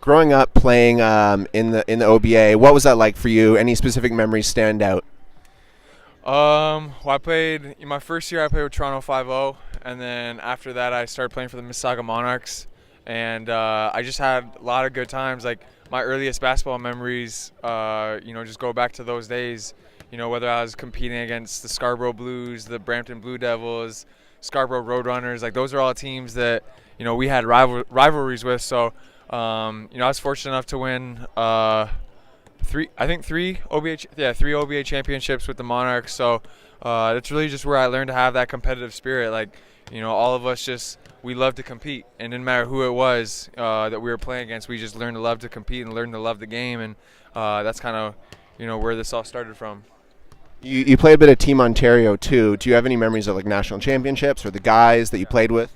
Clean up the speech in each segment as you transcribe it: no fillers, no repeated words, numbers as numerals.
Growing up playing in the OBA, what was that like for you? Any specific memories stand out? Well, I played in my first year. I played with Toronto 5-0, and then after that, I started playing for the Mississauga Monarchs, and I just had a lot of good times. Like my earliest basketball memories, just go back to those days. Whether I was competing against the Scarborough Blues, the Brampton Blue Devils, Scarborough Roadrunners, like those are all teams that we had rivalries with. So, I was fortunate enough to win. Three OBA championships with the Monarchs. So that's really just where I learned to have that competitive spirit. Like, all of us we love to compete, and it didn't matter who it was that we were playing against. We just learned to love to compete and learn to love the game, and that's kind of where this all started from. You played a bit of Team Ontario too. Do you have any memories of like national championships or the guys that you played with?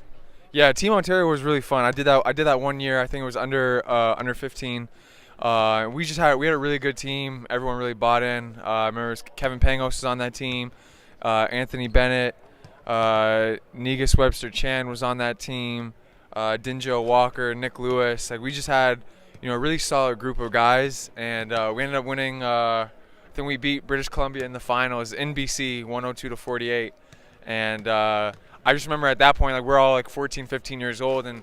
Yeah, Team Ontario was really fun. I did that 1 year. I think it was under 15. We had a really good team. Everyone really bought in. I remember Kevin Pangos was on that team. Anthony Bennett, Negus Webster Chan was on that team. Dinjo Walker, Nick Lewis. Like we just had a really solid group of guys, and we ended up winning. I think we beat British Columbia in the finals in BC 102-48, and I just remember at that point, like we're all like 14, 15 years old, and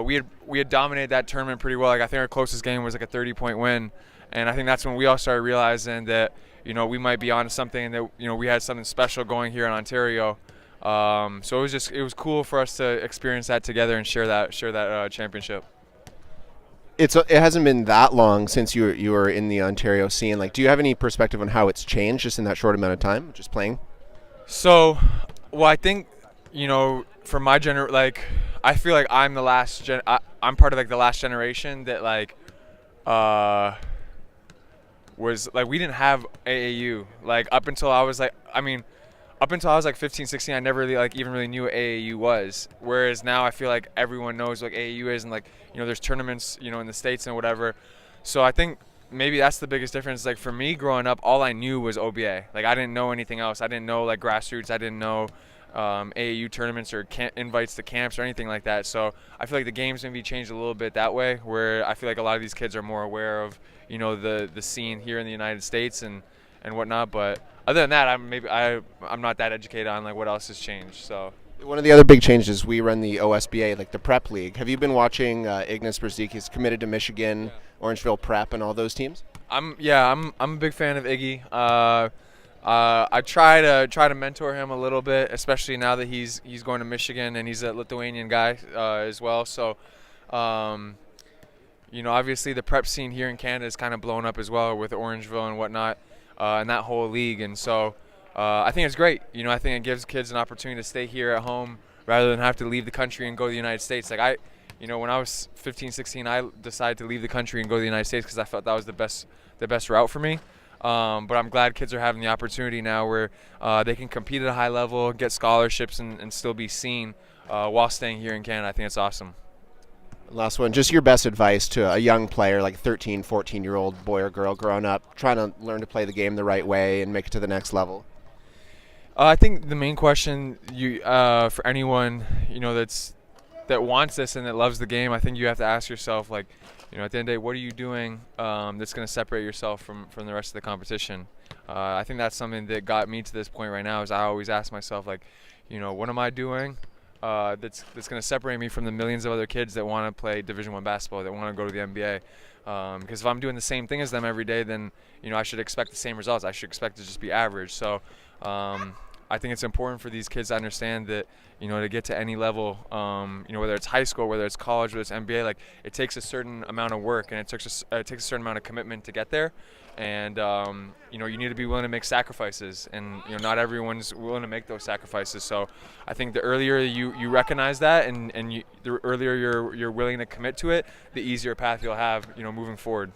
we had dominated that tournament pretty well. Like I think our closest game was like a 30-point win, and I think that's when we all started realizing that we might be onto something, and that we had something special going here in Ontario. So it was cool for us to experience that together and share that championship. It hasn't been that long since you were in the Ontario scene. Like, do you have any perspective on how it's changed just in that short amount of time, just playing? So, well, I think for my like I feel like I'm the last I'm part of like the last generation that like was like we didn't have AAU like up until I was like 15, 16, I never really like even really knew what AAU was. Whereas now I feel like everyone knows what AAU is, and like there's tournaments in the States and whatever. So I think maybe that's the biggest difference. Like for me growing up, all I knew was OBA. Like I didn't know anything else. I didn't know like grassroots. I didn't know AAU tournaments or invites to camps or anything like that. So I feel like the game's maybe changed a little bit that way, where I feel like a lot of these kids are more aware of the scene here in the United States and whatnot. But other than that, I'm not that educated on like what else has changed. So one of the other big changes, we run the OSBA, like the Prep League. Have you been watching Ignas Brazdeikis committed to Michigan, Orangeville Prep, and all those teams? I'm a big fan of Iggy. I try to mentor him a little bit, especially now that he's going to Michigan and he's a Lithuanian guy as well. So, obviously the prep scene here in Canada is kind of blown up as well with Orangeville and whatnot, and that whole league. And so, I think it's great. I think it gives kids an opportunity to stay here at home rather than have to leave the country and go to the United States. Like when I was 15, 16, I decided to leave the country and go to the United States because I felt that was the best route for me. But I'm glad kids are having the opportunity now where they can compete at a high level, get scholarships, and still be seen while staying here in Canada. I think it's awesome. Last one, just your best advice to a young player, like 13, 14-year-old boy or girl growing up, trying to learn to play the game the right way and make it to the next level. I think the main question for anyone that wants this and that loves the game, I think you have to ask yourself, like, at the end of the day, what are you doing that's going to separate yourself from the rest of the competition? I think that's something that got me to this point right now. Is I always ask myself, like, what am I doing that's going to separate me from the millions of other kids that want to play Division I basketball, that want to go to the NBA? Because if I'm doing the same thing as them every day, then I should expect the same results. I should expect to just be average. So I think it's important for these kids to understand that to get to any level, whether it's high school, whether it's college, whether it's NBA, like it takes a certain amount of work and it takes a certain amount of commitment to get there. And you need to be willing to make sacrifices, and not everyone's willing to make those sacrifices. So I think the earlier you recognize that, and the earlier you're willing to commit to it, the easier path you'll have moving forward.